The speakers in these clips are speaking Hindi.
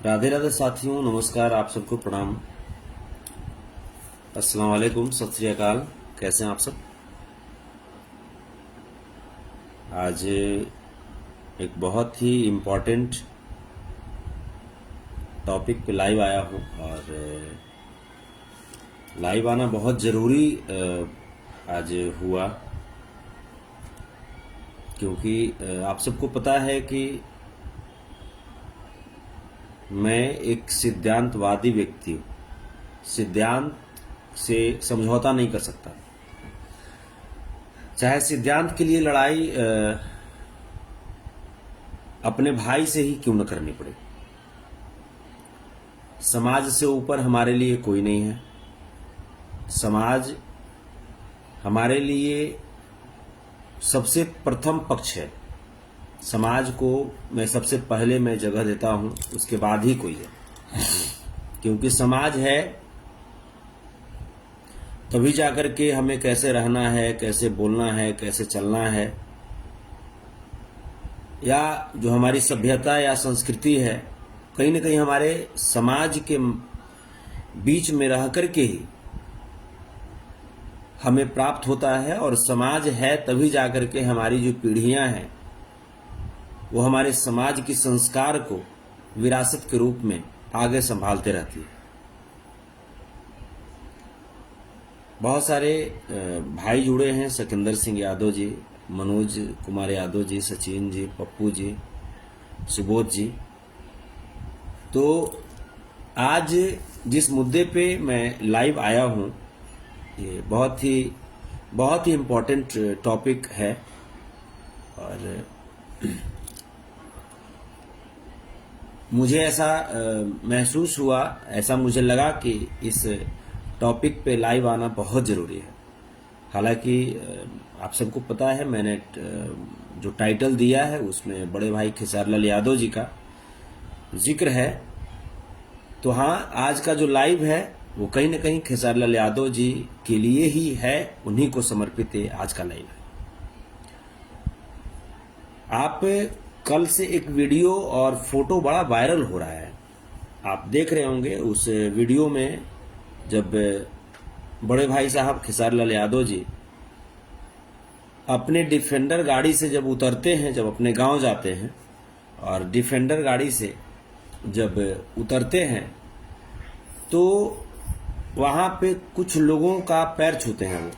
राधे राधे साथियों, नमस्कार। आप सबको प्रणाम। अस्सलाम वालेकुम, सत श्री अकाल। कैसे हैं आप सब? आज एक बहुत ही इम्पोर्टेंट टॉपिक पे लाइव आया हूँ और लाइव आना बहुत ज़रूरी आज हुआ, क्योंकि आप सबको पता है कि मैं एक सिद्धांतवादी व्यक्ति हूँ। सिद्धांत से समझौता नहीं कर सकता, चाहे सिद्धांत के लिए लड़ाई अपने भाई से ही क्यों न करनी पड़े। समाज से ऊपर हमारे लिए कोई नहीं है। समाज हमारे लिए सबसे प्रथम पक्ष है। समाज को मैं सबसे पहले मैं जगह देता हूं, उसके बाद ही कोई है। क्योंकि समाज है तभी जाकर के हमें कैसे रहना है, कैसे बोलना है, कैसे चलना है, या जो हमारी सभ्यता या संस्कृति है, कहीं न कहीं हमारे समाज के बीच में रह करके ही हमें प्राप्त होता है। और समाज है तभी जाकर के हमारी जो पीढ़ियां हैं वो हमारे समाज की संस्कार को विरासत के रूप में आगे संभालते रहती है। बहुत सारे भाई जुड़े हैं, सिकंदर सिंह यादव जी, मनोज कुमार यादव जी, सचिन जी, पप्पू जी, सुबोध जी। तो आज जिस मुद्दे पे मैं लाइव आया हूं, ये बहुत ही इम्पोर्टेंट टॉपिक है। और मुझे ऐसा महसूस हुआ, ऐसा मुझे लगा कि इस टॉपिक पे लाइव आना बहुत ज़रूरी है। हालांकि आप सबको पता है, मैंने जो टाइटल दिया है उसमें बड़े भाई खेसारीलाल यादव जी का जिक्र है। तो हाँ, आज का जो लाइव है वो कहीं न कहीं खेसारीलाल यादव जी के लिए ही है, उन्हीं को समर्पित है आज का लाइव है। आप कल से एक वीडियो और फोटो बड़ा वायरल हो रहा है, आप देख रहे होंगे। उस वीडियो में जब बड़े भाई साहब खेसारीलाल यादव जी अपने डिफेंडर गाड़ी से जब उतरते हैं, जब अपने गांव जाते हैं और डिफेंडर गाड़ी से जब उतरते हैं, तो वहां पे कुछ लोगों का पैर छूते हैं वो,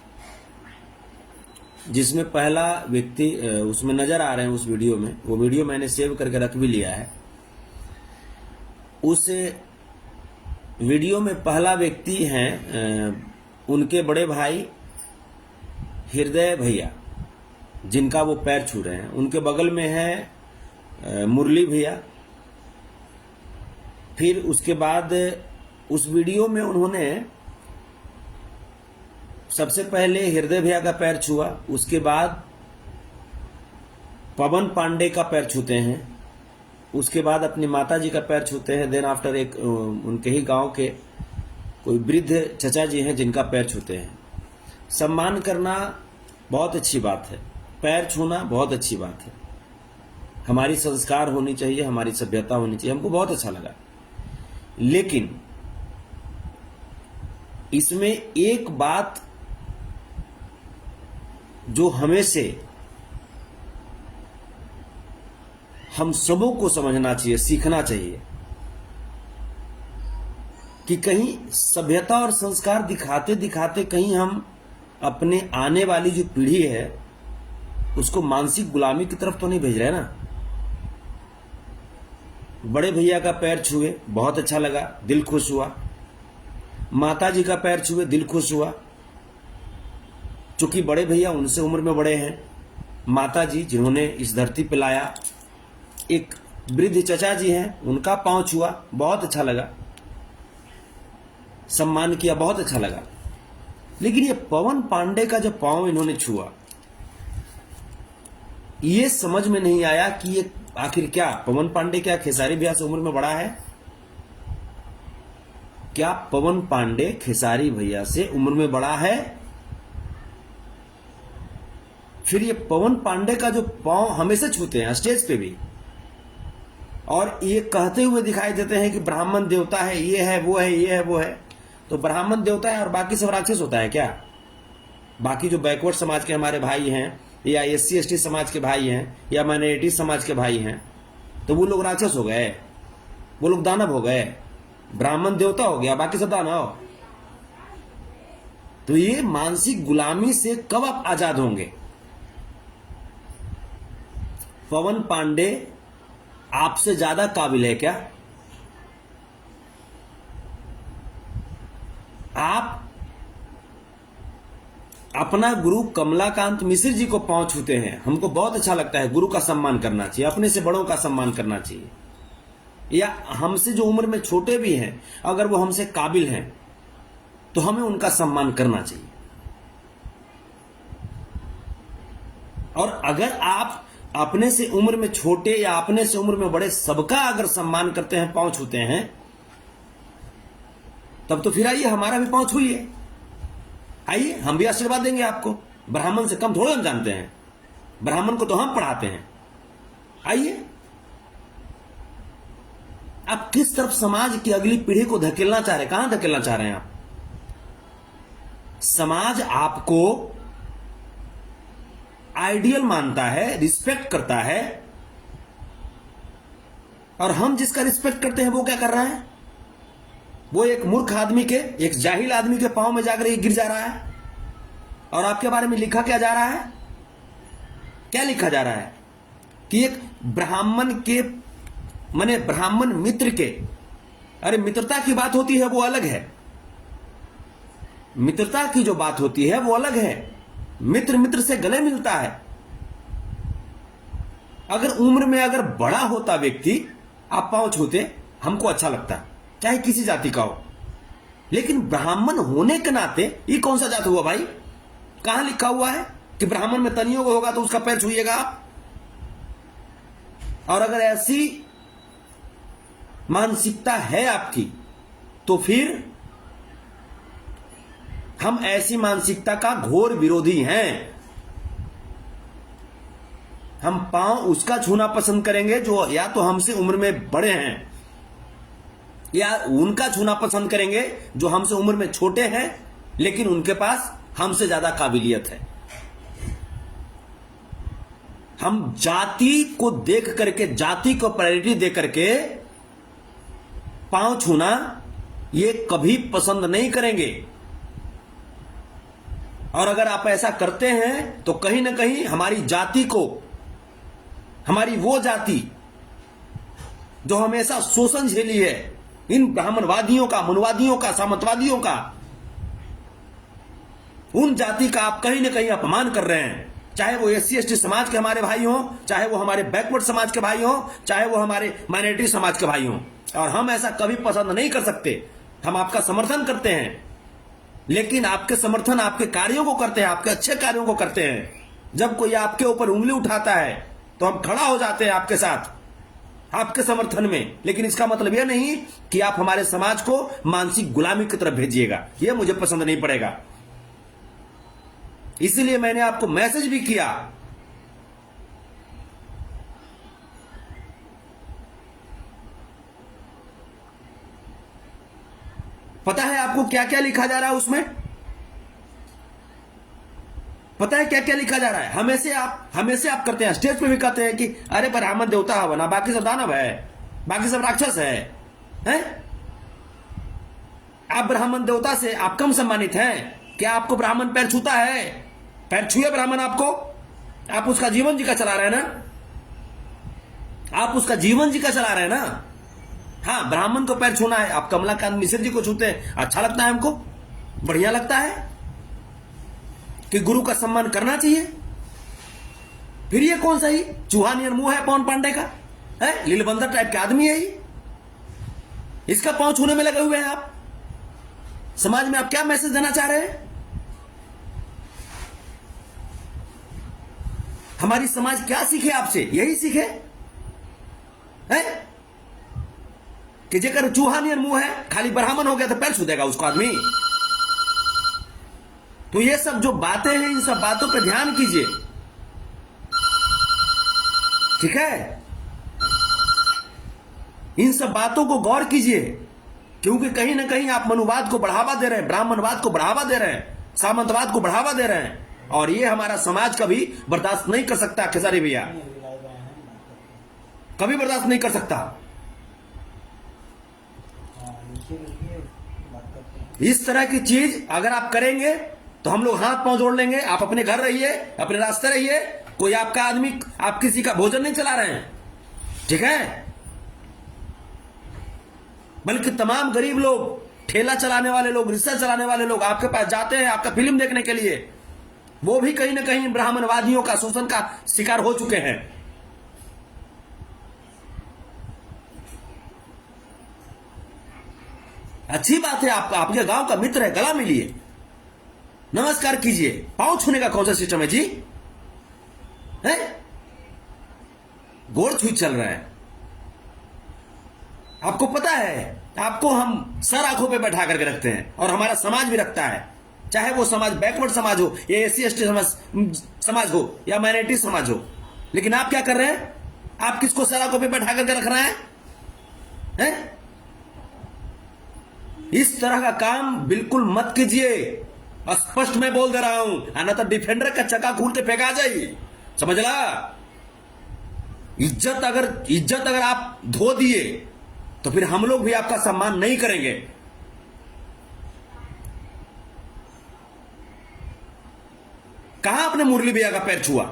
जिसमें पहला व्यक्ति उसमें नजर आ रहे हैं उस वीडियो में। वो वीडियो मैंने सेव करके रख भी लिया है। उस वीडियो में पहला व्यक्ति हैं उनके बड़े भाई हृदय भैया, जिनका वो पैर छू रहे हैं। उनके बगल में है मुरली भैया। फिर उसके बाद उस वीडियो में उन्होंने सबसे पहले हृदय भैया का पैर छुआ, उसके बाद पवन पांडे का पैर छूते हैं, उसके बाद अपनी माता जी का पैर छूते हैं। देन आफ्टर एक उनके ही गांव के कोई वृद्ध चचा जी हैं जिनका पैर छूते हैं। सम्मान करना बहुत अच्छी बात है, पैर छूना बहुत अच्छी बात है। हमारी संस्कार होनी चाहिए, हमारी सभ्यता होनी चाहिए, हमको बहुत अच्छा लगा। लेकिन इसमें एक बात जो हमें से हम सबों को समझना चाहिए, सीखना चाहिए, कि कहीं सभ्यता और संस्कार दिखाते दिखाते कहीं हम अपने आने वाली जो पीढ़ी है उसको मानसिक गुलामी की तरफ तो नहीं भेज रहे ना। बड़े भैया का पैर छुए, बहुत अच्छा लगा, दिल खुश हुआ। माता जी का पैर छुए, दिल खुश हुआ। चूंकि बड़े भैया उनसे उम्र में बड़े हैं, माता जी जिन्होंने इस धरती पे लाया, एक वृद्ध चचा जी हैं, उनका पांव छुआ, बहुत अच्छा लगा, सम्मान किया, बहुत अच्छा लगा। लेकिन ये पवन पांडे का जब पांव इन्होंने छुआ, ये समझ में नहीं आया कि ये आखिर क्या पवन पांडे क्या खेसारी भैया से उम्र में बड़ा है? क्या पवन पांडे खेसारी भैया से उम्र में बड़ा है? फिर ये पवन पांडे का जो पांव हमेशा छूते हैं स्टेज पे भी, और ये कहते हुए दिखाई देते हैं कि ब्राह्मण देवता है, ये है वो है, ये है वो है। तो ब्राह्मण देवता है और बाकी सब राक्षस होता है क्या? बाकी जो बैकवर्ड समाज के हमारे भाई हैं, या SC ST समाज के भाई हैं, या माइनॉरिटी समाज के भाई हैं, तो वो लोग राक्षस हो गए, वो लोग दानव हो गए, ब्राह्मण देवता हो गया, बाकी सब दानव। तो ये मानसिक गुलामी से कब आप आजाद होंगे? पवन पांडे आपसे ज्यादा काबिल है क्या? आप अपना गुरु कमलाकांत मिश्र जी को पांव छूते हैं। हमको बहुत अच्छा लगता है, गुरु का सम्मान करना चाहिए, अपने से बड़ों का सम्मान करना चाहिए, या हमसे जो उम्र में छोटे भी हैं, अगर वो हमसे काबिल हैं तो हमें उनका सम्मान करना चाहिए। और अगर आप अपने से उम्र में छोटे या अपने से उम्र में बड़े सबका अगर सम्मान करते हैं, पांव छूते हैं, तब तो फिर आइए हमारा भी पांव छूइए, आइए हम भी आशीर्वाद देंगे आपको। ब्राह्मण से कम थोड़ा हम जानते हैं, ब्राह्मण को तो हम पढ़ाते हैं। आइए। आप किस तरफ समाज की अगली पीढ़ी को धकेलना चाह रहे हैं? कहां धकेलना चाह रहे हैं आप? समाज आपको आइडियल मानता है, रिस्पेक्ट करता है, और हम जिसका रिस्पेक्ट करते हैं वो क्या कर रहा है? वो एक मूर्ख आदमी के, एक जाहिल आदमी के पांव में जाकर गिर जा रहा है। और आपके बारे में लिखा क्या जा रहा है? क्या लिखा जा रहा है? कि एक ब्राह्मण के, माने ब्राह्मण मित्र के, अरे मित्रता की बात होती है वो अलग है, मित्रता की जो बात होती है वो अलग है। मित्र मित्र से गले मिलता है। अगर उम्र में अगर बड़ा होता व्यक्ति, आप पांव छूते, हमको अच्छा लगता, चाहे किसी जाति का हो। लेकिन ब्राह्मण होने के नाते, ये कौन सा जात हुआ भाई? कहां लिखा हुआ है कि ब्राह्मण में तनियोग होगा तो उसका पैर छूइएगा आप? और अगर ऐसी मानसिकता है आपकी, तो फिर हम ऐसी मानसिकता का घोर विरोधी हैं। हम पांव उसका छूना पसंद करेंगे जो या तो हमसे उम्र में बड़े हैं, या उनका छूना पसंद करेंगे जो हमसे उम्र में छोटे हैं लेकिन उनके पास हमसे ज्यादा काबिलियत है। हम जाति को देख करके, जाति को प्रायोरिटी दे करके पांव छूना ये कभी पसंद नहीं करेंगे। और अगर आप ऐसा करते हैं तो कहीं ना कहीं हमारी जाति को, हमारी वो जाति जो हमेशा शोषण झेली है, इन ब्राह्मणवादियों का, मनुवादियों का, सामंतवादियों का, उन जाति का आप कहीं ना कहीं अपमान कर रहे हैं। चाहे वो SC ST समाज के हमारे भाई हों, चाहे वो हमारे बैकवर्ड समाज के भाई हों, चाहे वो हमारे माइनॉरिटी समाज के भाई हों। और हम ऐसा कभी पसंद नहीं कर सकते। हम आपका समर्थन करते हैं, लेकिन आपके समर्थन आपके कार्यों को करते हैं, आपके अच्छे कार्यों को करते हैं। जब कोई आपके ऊपर उंगली उठाता है तो हम खड़ा हो जाते हैं आपके साथ, आपके समर्थन में। लेकिन इसका मतलब यह नहीं कि आप हमारे समाज को मानसिक गुलामी की तरफ भेजिएगा, यह मुझे पसंद नहीं पड़ेगा। इसलिए मैंने आपको मैसेज भी किया। पता है आपको क्या क्या लिखा जा रहा है उसमें? पता है क्या क्या लिखा जा रहा है? हमेशा आप करते हैं, स्टेज पे भी कहते हैं कि अरे ब्राह्मण देवता है बना, बाकी सब दानव है, बाकी सब राक्षस है, हैं? आप ब्राह्मण देवता से आप कम सम्मानित हैं? क्या आपको ब्राह्मण पैर छूता है? पैर छुए ब्राह्मण आपको? आप उसका जीवन जी का चला रहे हैं ना, आप उसका जीवन जी का चला रहे हैं ना। हाँ, ब्राह्मण को पैर छूना है, आप कमलाकांत मिश्र जी को छूते हैं, अच्छा लगता है हमको, बढ़िया लगता है कि गुरु का सम्मान करना चाहिए। फिर ये कौन सा ही चूहानियन मुंह है पवन पांडे का? है लीलबंदर टाइप के आदमी है ये, इसका पांव छूने में लगे हुए हैं आप। समाज में आप क्या मैसेज देना चाह रहे हैं? हमारी समाज क्या सीखे आपसे? यही सीखे है कि जेकर चूहानियन मुंह है, खाली ब्राह्मण हो गया तो पैर छू देगा उसको आदमी। तो ये सब जो बातें हैं, इन सब बातों पे ध्यान कीजिए, ठीक है? इन सब बातों को गौर कीजिए, क्योंकि कहीं ना कहीं आप मनुवाद को बढ़ावा दे रहे हैं, ब्राह्मणवाद को बढ़ावा दे रहे हैं, सामंतवाद को बढ़ावा दे रहे हैं, और ये हमारा समाज कभी बर्दाश्त नहीं कर सकता। खेसारी भैया कभी बर्दाश्त नहीं कर सकता। इस तरह की चीज अगर आप करेंगे तो हम लोग हाथ पांव जोड़ लेंगे। आप अपने घर रहिए, अपने रास्ते रहिए, कोई आपका आदमी, आप किसी का भोजन नहीं चला रहे हैं, ठीक है? बल्कि तमाम गरीब लोग, ठेला चलाने वाले लोग, रिक्शा चलाने वाले लोग आपके पास जाते हैं आपका फिल्म देखने के लिए, वो भी कहीं ना कहीं ब्राह्मणवादियों का शोषण का शिकार हो चुके हैं। अच्छी बात है, आपका आपके गांव का मित्र है, गला मिलिए, नमस्कार कीजिए। पांव छूने का कौन सा सिस्टम है जी? है गोड़ छू चल रहा है। आपको पता है, आपको हम सर आंखों पे बैठा करके रखते हैं, और हमारा समाज भी रखता है, चाहे वो समाज बैकवर्ड समाज हो, या SC/ST समाज हो, या माइनॉरिटी समाज हो। लेकिन आप क्या कर रहे हैं? आप किसको सर आंखों पे बैठा करके रख रहे हैं? इस तरह का काम बिल्कुल मत कीजिए। स्पष्ट मैं बोल दे रहा हूं, ना तो डिफेंडर का चक्का खोल के फेंका जाए, समझ ला? इज्जत अगर आप धो दिए तो फिर हम लोग भी आपका सम्मान नहीं करेंगे। कहां आपने मुरली भैया का पैर छुआ?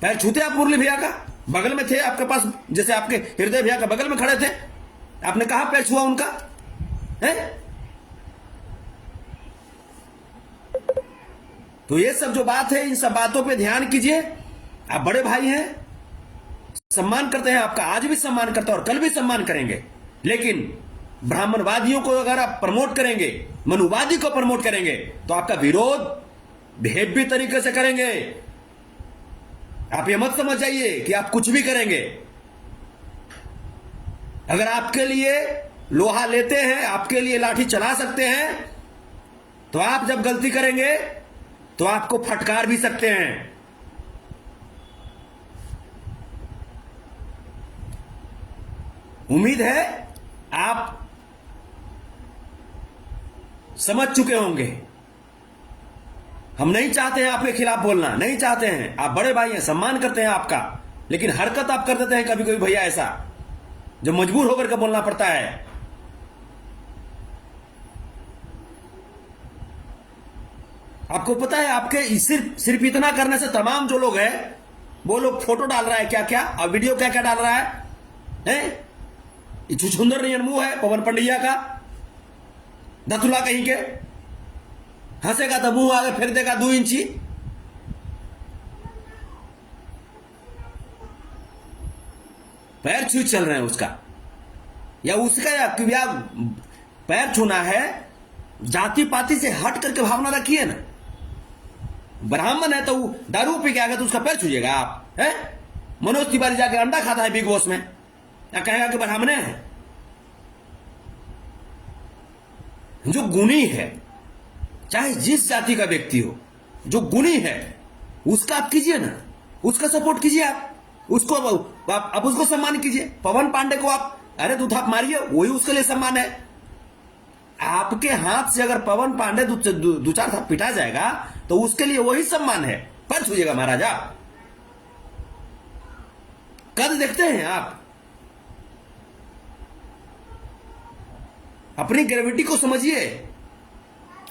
पैर छूते आप मुरली भैया का? बगल में थे आपके पास, जैसे आपके हृदय भैया का बगल में खड़े थे, आपने कहा पैर छुआ उनका? है? तो ये सब जो बात है, इन सब बातों पे ध्यान कीजिए। आप बड़े भाई हैं, सम्मान करते हैं आपका, आज भी सम्मान करते हैं और कल भी सम्मान करेंगे। लेकिन ब्राह्मणवादियों को अगर आप प्रमोट करेंगे, मनुवादी को प्रमोट करेंगे, तो आपका विरोध बेहेवी तरीके से करेंगे। आप ये मत समझ जाइए कि आप कुछ भी करेंगे। अगर आपके लिए लोहा लेते हैं, आपके लिए लाठी चला सकते हैं, तो आप जब गलती करेंगे तो आपको फटकार भी सकते हैं। उम्मीद है आप समझ चुके होंगे। हम नहीं चाहते हैं आपके खिलाफ बोलना, नहीं चाहते हैं। आप बड़े भाई हैं, सम्मान करते हैं आपका, लेकिन हरकत आप कर देते हैं कभी कभी भैया ऐसा, जो मजबूर होकर के बोलना पड़ता है। आपको पता है, आपके सिर्फ इतना करने से तमाम जो लोग हैं, वो लोग फोटो डाल रहा है क्या क्या, और वीडियो क्या क्या डाल रहा है? छुछुंदर नहीं मुंह है पवन पंडिया का, दतुला कहीं के, हंसेगा तो मुंह आगे फेर देगा 2 इंची। पैर छू चल रहे हैं उसका, या पैर छूना है, जाति पाति से हट करके भावना रखिए ना। ब्राह्मण है तो दारू पी के आ गया तो उसका पैर छूजिएगा आप? है? मनोज तिवारी जाके अंडा खाता है बिग बॉस में, या कहेगा कि ब्राह्मण है? जो गुणी है, चाहे जिस जाति का व्यक्ति हो, जो गुणी है उसका आप कीजिए ना, उसका सपोर्ट कीजिए। आप उसको आप उसको सम्मान कीजिए। पवन पांडे को आप अरे दूधाप मारिए, वही उसके लिए सम्मान है। आपके हाथ से अगर पवन पांडे दो चार था पिटा जाएगा तो उसके लिए वही सम्मान है। पर छूजिएगा महाराजा, कद देखते हैं आप? अपनी ग्रेविटी को समझिए,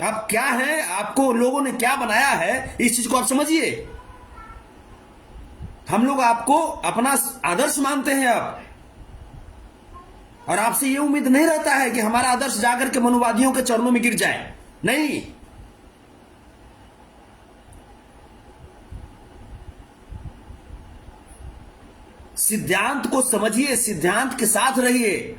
आप क्या हैं, आपको लोगों ने क्या बनाया है, इस चीज को आप समझिए। हम लोग आपको अपना आदर्श मानते हैं अब, और आपसे यह उम्मीद नहीं रहता है कि हमारा आदर्श जाकर के मनुवादियों के चरणों में गिर जाए। नहीं, सिद्धांत को समझिए, सिद्धांत के साथ रहिए।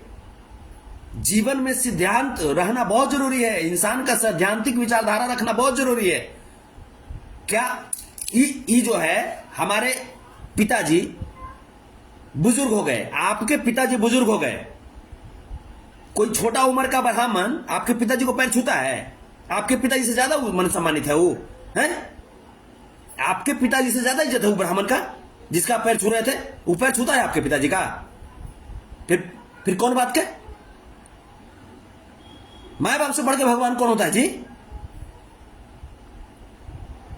जीवन में सिद्धांत रहना बहुत जरूरी है, इंसान का सैद्धांतिक विचारधारा रखना बहुत जरूरी है। क्या ये जो है, हमारे पिताजी बुजुर्ग हो गए, आपके पिताजी बुजुर्ग हो गए, कोई छोटा उम्र का ब्राह्मण आपके पिताजी को पैर छूता है? आपके पिताजी से ज्यादा मन सम्मानित है वो, है? आपके पिताजी से ज्यादा इज्जत है वो ब्राह्मण का जिसका पैर छू रहे थे? वो पैर छूता है आपके पिताजी का? फिर फिर कौन बात के? माए बाप से बढ़ के भगवान कौन होता है जी?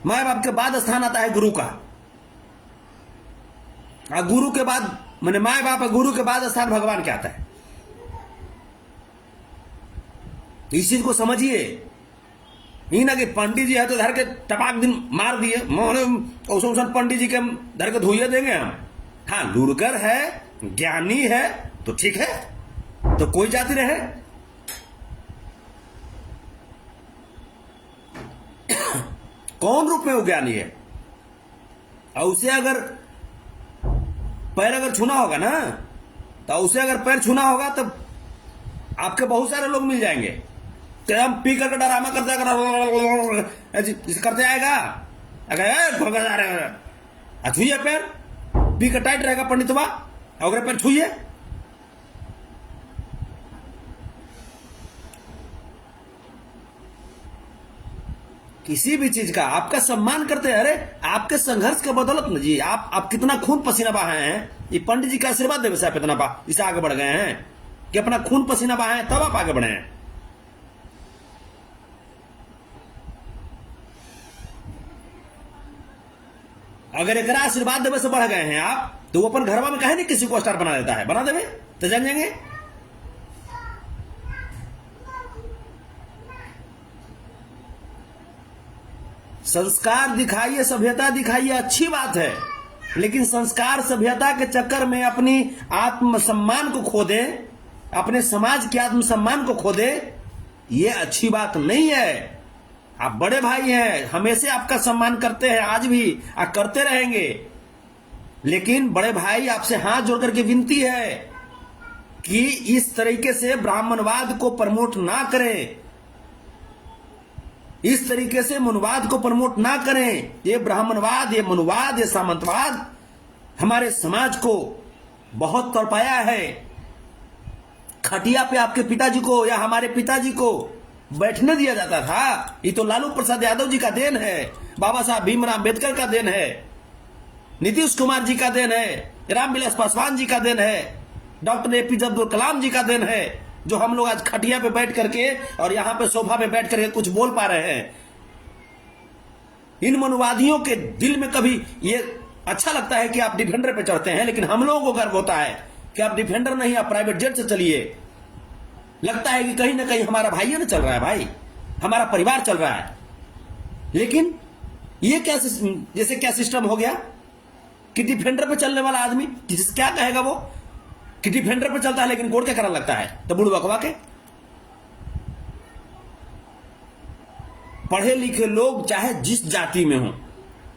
माए बाप के बाद स्थान आता है गुरु का, और गुरु के बाद माने माए बाप गुरु के बाद स्थान भगवान क्या आता है? इस चीज को समझिए। ही ना कि पंडित जी है तो धर के टपाक दिन मार दिए, औसन पंडित जी के धर के धोइए देंगे हम। हाँ, लुड़कर है, ज्ञानी है तो ठीक है, तो कोई जाति रहे। कौन रूप में वो ज्ञानी है? और उसे अगर पैर अगर छूना होगा ना, तो उसे अगर पैर छूना होगा तो आपके बहुत सारे लोग मिल जाएंगे। तो हम पी करके डरामा करते आएगा, अगर छुइए पैर, पी का टाइट रहेगा पंडितवा, अगर पैर छुइए। किसी भी चीज का आपका सम्मान करते हैं। अरे आपके संघर्ष के बदौलत ना जी, आप कितना खून पसीना बहाए हैं, ये पंडित जी का आशीर्वाद देवे से आप इतना इसे आगे बढ़ गए हैं कि अपना खून पसीना बहाए तब आप आगे बढ़े हैं। अगर एक आशीर्वाद देवे से बढ़ गए हैं आप, तो वो अपन घरवा में कहे नहीं किसी को स्टार बना देता है, बना देवे तो जान जाएंगे। संस्कार दिखाइए, सभ्यता दिखाइए, अच्छी बात है, लेकिन संस्कार सभ्यता के चक्कर में अपनी आत्मसम्मान को खो दे, अपने समाज के आत्मसम्मान को खो दे, ये अच्छी बात नहीं है। आप बड़े भाई हैं, हमेशा आपका सम्मान करते हैं, आज भी आप करते रहेंगे, लेकिन बड़े भाई आपसे हाथ जोड़ करके विनती है कि इस तरीके से ब्राह्मणवाद को प्रमोट ना करें, इस तरीके से मनुवाद को प्रमोट ना करें। ये ब्राह्मणवाद, ये मनुवाद, ये सामंतवाद हमारे समाज को बहुत तड़पाया है। खटिया पे आपके पिताजी को या हमारे पिताजी को बैठने दिया जाता था, ये तो लालू प्रसाद यादव जी का देन है, बाबा साहब भीमराव अम्बेडकर का देन है, नीतीश कुमार जी का देन है, रामविलास पासवान जी का देन है, डॉक्टर एपीजे अब्दुल कलाम जी का देन है, जो हम लोग आज खटिया पे बैठ करके और यहां पे सोफा पे बैठ करके कुछ बोल पा रहे हैं। इन मनुवादियों के दिल में कभी ये अच्छा लगता है कि आप डिफेंडर पे चढ़ते हैं, लेकिन हम लोगों को गर्व होता है कि आप डिफेंडर नहीं, आप प्राइवेट जेट से चलिए। लगता है कि कहीं ना कहीं हमारा भाई ना चल रहा है, भाई हमारा परिवार चल रहा है। लेकिन ये क्या जैसे क्या सिस्टम हो गया कि डिफेंडर पे चलने वाला आदमी क्या कहेगा वो कि डिफेंडर पे चलता है लेकिन कोर्ट क्या करने लगता है, तो बुढ़ बकवा के। पढ़े लिखे लोग चाहे जिस जाति में हो,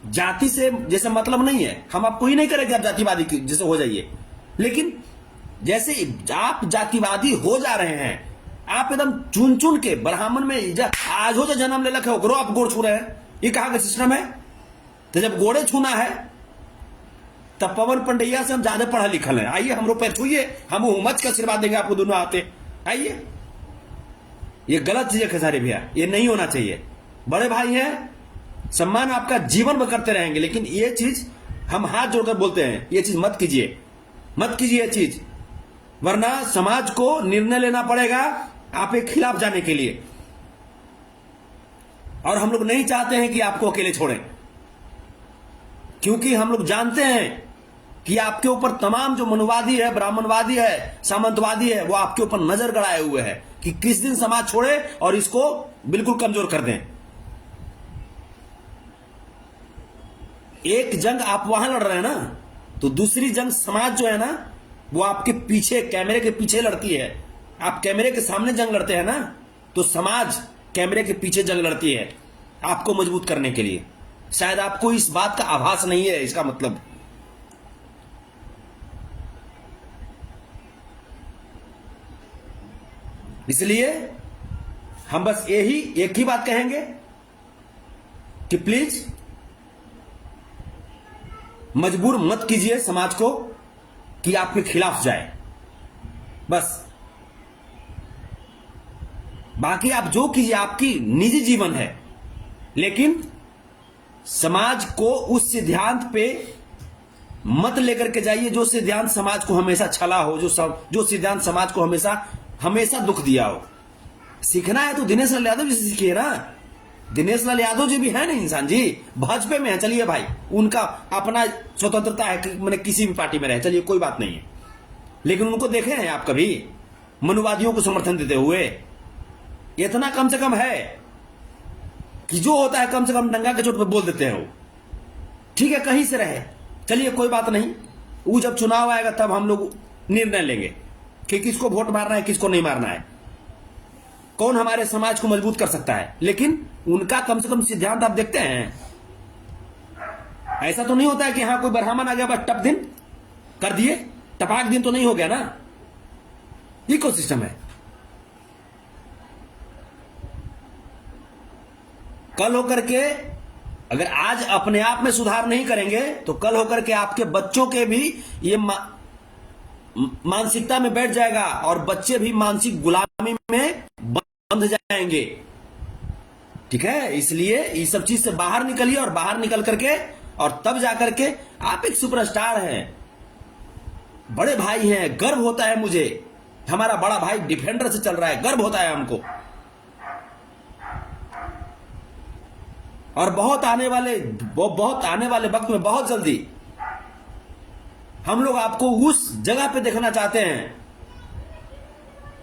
जाति से जैसे मतलब नहीं है, हम आपको ही नहीं करेंगे आप जातिवादी जैसे हो जाइए, लेकिन जैसे आप जातिवादी हो जा रहे हैं, आप एकदम चुन चुन के ब्राह्मण में आज हो जो जन्म ले रखे हो आप गोड़ छू रहे हैं, ये कहां का सिस्टम है? तो जब गोड़े छूना है तब पवन पंड्या से हम ज्यादा पढ़ा लिखल है, आइए हमरो पैर छूइए, हम उमच का आशीर्वाद देंगे आपको दोनों आते, आइए। ये गलत चीज है खेसारी भैया, ये नहीं होना चाहिए। बड़े भाई हैं, सम्मान आपका जीवन में करते रहेंगे, लेकिन ये चीज हम हाथ जोड़कर बोलते हैं, ये चीज मत कीजिए, मत कीजिए ये चीज, वरना समाज को निर्णय लेना पड़ेगा आपके खिलाफ जाने के लिए। और हम लोग नहीं चाहते हैं कि आपको अकेले छोड़ें, क्योंकि हम लोग जानते हैं कि आपके ऊपर तमाम जो मनुवादी है, ब्राह्मणवादी है, सामंतवादी है, वो आपके ऊपर नजर गड़ाए हुए हैं कि किस दिन समाज छोड़े और इसको बिल्कुल कमजोर कर दें। एक जंग आप वहां लड़ रहे हैं ना, तो दूसरी जंग समाज जो है ना, वो आपके पीछे कैमरे के पीछे लड़ती है। आप कैमरे के सामने जंग लड़ते हैं ना, तो समाज कैमरे के पीछे जंग लड़ती है आपको मजबूत करने के लिए। शायद आपको इस बात का आभास नहीं है, इसका मतलब इसलिए हम बस एक ही बात कहेंगे कि प्लीज मजबूर मत कीजिए समाज को कि आपके खिलाफ जाए, बस। बाकी आप जो कीजिए आपकी निजी जीवन है, लेकिन समाज को उस सिद्धांत पे मत लेकर के जाइए जो सिद्धांत समाज को हमेशा छला हो, जो सिद्धांत समाज को हमेशा हमेशा दुख दिया हो। सीखना है तो दिनेश लाल यादव जी से सीखिए ना। दिनेश लाल यादव जी भी है ना इंसान जी, भाजपा में है, चलिए भाई, उनका अपना स्वतंत्रता है, मैंने किसी भी पार्टी में रहे, चलिए कोई बात नहीं है, लेकिन उनको देखे हैं आप कभी मनुवादियों को समर्थन देते हुए? इतना कम से कम है कि जो होता है कम से कम डंगा के चोट पे बोल देते हैं वो। ठीक है, कहीं से रहे, चलिए कोई बात नहीं, वो जब चुनाव आएगा तब हम लोग निर्णय लेंगे कि किसको वोट मारना है, किसको नहीं मारना है, कौन हमारे समाज को मजबूत कर सकता है। लेकिन उनका कम से कम सिद्धांत आप देखते हैं। ऐसा तो नहीं होता है कि हाँ कोई ब्राह्मण आ गया बस टप दिन कर दिए, टपाक दिन तो नहीं हो गया ना। इकोसिस्टम है। कल होकर के अगर आज अपने आप में सुधार नहीं करेंगे तो कल होकर के आपके बच्चों के भी ये मानसिकता में बैठ जाएगा और बच्चे भी मानसिक गुलामी में बंध जाएंगे। ठीक है, इसलिए इस सब चीज से बाहर निकलिए और बाहर निकल करके और तब जाकर के आप एक सुपरस्टार हैं, बड़े भाई हैं, गर्व होता है मुझे, हमारा बड़ा भाई डिफेंडर से चल रहा है, गर्व होता है हमको। और बहुत आने वाले वक्त में बहुत जल्दी हम लोग आपको उस जगह पे देखना चाहते हैं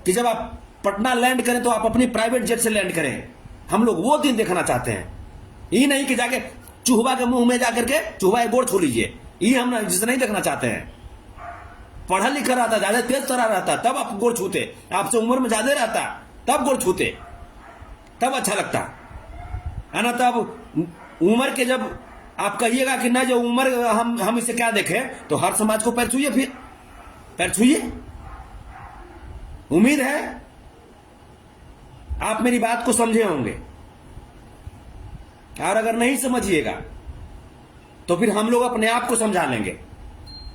कि जब आप पटना लैंड करें तो आप अपनी प्राइवेट जेट से लैंड करें। हम लोग वो दिन देखना चाहते हैं, ये नहीं कि जाके चूहा के मुंह में जाकर के चूहा गोड़ छू लीजिए, ये हम जिसे नहीं देखना चाहते हैं। पढ़ा लिखा रहता, ज्यादा तेज तरह रहता तब आप गोड़ छूते, आपसे उम्र में ज्यादा रहता तब गोड़ छूते, तब अच्छा लगता है ना। तब उम्र के जब आप कहिएगा कि ना जो उम्र हम इसे क्या देखें, तो हर समाज को पैर छूइए, फिर पैर छूइए। उम्मीद है आप मेरी बात को समझे होंगे, और अगर नहीं समझिएगा तो फिर हम लोग अपने आप को समझा लेंगे।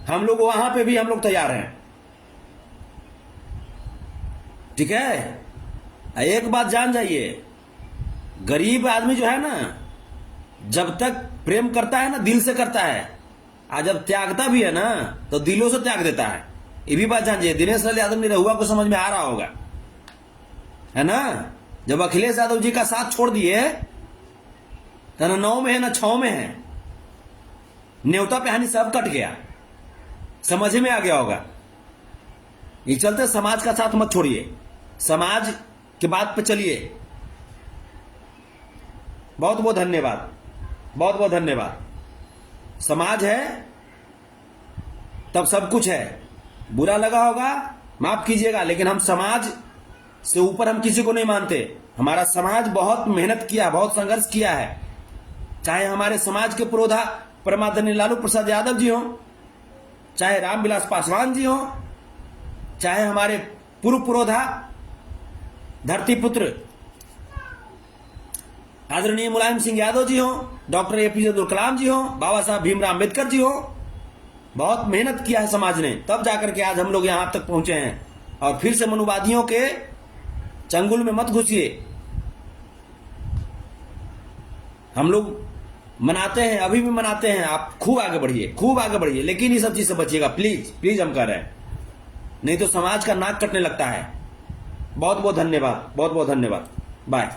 हम लोग वहां पे भी हम लोग तैयार हैं। ठीक है, एक बात जान जाइए, गरीब आदमी जो है ना, जब तक प्रेम करता है ना दिल से करता है, और जब त्यागता भी है ना तो दिलों से त्याग देता है। ये भी बात जानिए, दिनेश लाल यादव निरहुआ को समझ में आ रहा होगा, है ना। जब अखिलेश यादव जी का साथ छोड़ दिए तो ना 9 में है ना 6 में है, न्योता पे हानि सब कट गया, समझ में आ गया होगा। ये चलते समाज का साथ मत छोड़िए, समाज की बात पे चलिए। बहुत बहुत धन्यवाद, बहुत बहुत धन्यवाद। समाज है तब सब कुछ है। बुरा लगा होगा माफ कीजिएगा, लेकिन हम समाज से ऊपर हम किसी को नहीं मानते। हमारा समाज बहुत मेहनत किया, बहुत संघर्ष किया है। चाहे हमारे समाज के पुरोधा परमादरणीय लालू प्रसाद यादव जी हो, चाहे रामविलास पासवान जी हो, चाहे हमारे पूर्व पुरोधा धरती पुत्र आदरणीय मुलायम सिंह यादव जी हो, डॉक्टर एपीजे अब्दुल कलाम जी हो, बाबा साहब भीमराव अम्बेडकर जी हो। बहुत मेहनत किया है समाज ने, तब जाकर के आज हम लोग यहां तक पहुंचे हैं। और फिर से मनुवादियों के चंगुल में मत घुसिए। हम लोग मनाते हैं, अभी भी मनाते हैं, आप खूब आगे बढ़िए, खूब आगे बढ़िए, लेकिन ये सब चीज से बचिएगा प्लीज, प्लीज हम कह रहे हैं, नहीं तो समाज का नाक कटने लगता है। बहुत बहुत धन्यवाद, बहुत बहुत धन्यवाद, बाय।